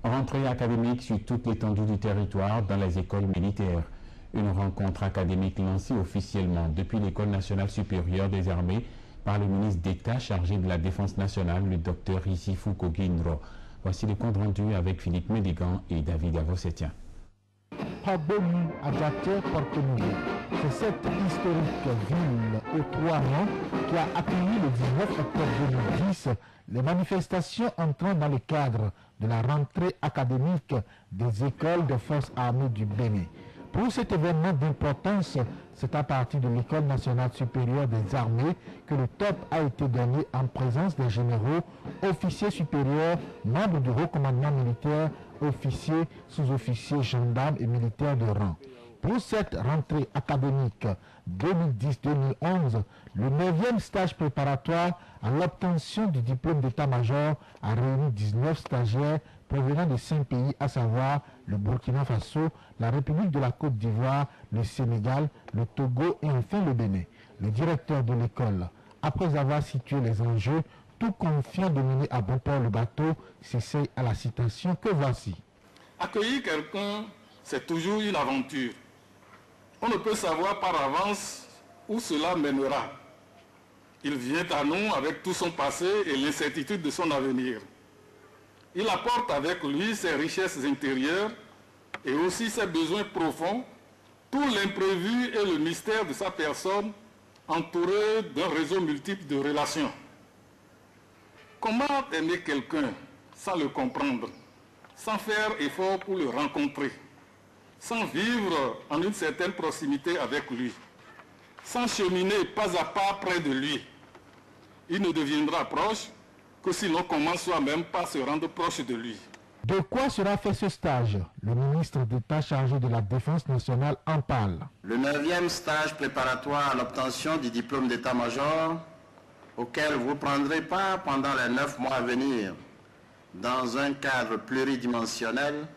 Rentrée académique sur toute l'étendue du territoire dans les écoles militaires. Une rencontre académique lancée officiellement depuis l'École nationale supérieure des armées par le ministre d'État chargé de la Défense nationale, le Dr Isifou Koguindro. Voici le compte rendu avec Philippe Médigan et David Avossetien. Pabonu Adjaté Porto-Nouveau. C'est cette historique ville aux 3 rangs qui a accueilli le 19 octobre 2010 les manifestations entrant dans le cadre de la rentrée académique des écoles de forces armées du Bénin. Pour cet événement d'importance, c'est à partir de l'École nationale supérieure des armées que le top a été donné en présence des généraux, officiers supérieurs, membres du haut commandement militaire, officiers, sous-officiers, gendarmes et militaires de rang. Pour cette rentrée académique 2010-2011, le 9e stage préparatoire à l'obtention du diplôme d'état-major a réuni 19 stagiaires provenant de 5 pays, à savoir le Burkina Faso, la République de la Côte d'Ivoire, le Sénégal, le Togo et enfin le Bénin. Le directeur de l'école, après avoir situé les enjeux, tout confiant de mener à bon port le bateau, s'essaye à la citation que voici. Accueillir quelqu'un, c'est toujours une aventure. On ne peut savoir par avance où cela mènera. Il vient à nous avec tout son passé et l'incertitude de son avenir. Il apporte avec lui ses richesses intérieures et aussi ses besoins profonds, tout l'imprévu et le mystère de sa personne, entouré d'un réseau multiple de relations. Comment aimer quelqu'un sans le comprendre, sans faire effort pour le rencontrer, sans vivre en une certaine proximité avec lui, sans cheminer pas à pas près de lui? Il ne deviendra proche que si l'on commence soi-même par se rendre proche de lui. De quoi sera fait ce stage? Le ministre d'État chargé de la Défense nationale en parle. Le 9e stage préparatoire à l'obtention du diplôme d'état-major, auquel vous prendrez part pendant les 9 mois à venir, dans un cadre pluridimensionnel,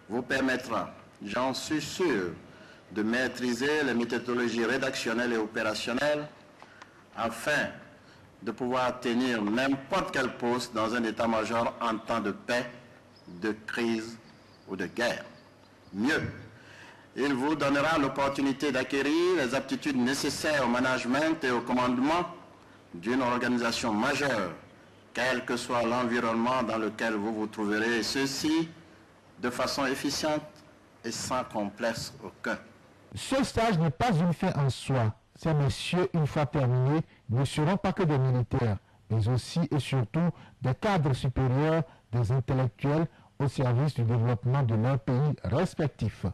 vous permettra, j'en suis sûr, de maîtriser les méthodologies rédactionnelles et opérationnelles afin de pouvoir tenir n'importe quel poste dans un état-major en temps de paix, de crise ou de guerre. Mieux, il vous donnera l'opportunité d'acquérir les aptitudes nécessaires au management et au commandement d'une organisation majeure, quel que soit l'environnement dans lequel vous vous trouverez, et ceci de façon efficiente et sans complexe aucun. Ce stage n'est pas une fin en soi. Ces messieurs, une fois terminés, ne seront pas que des militaires, mais aussi et surtout des cadres supérieurs, des intellectuels au service du développement de leurs pays respectifs.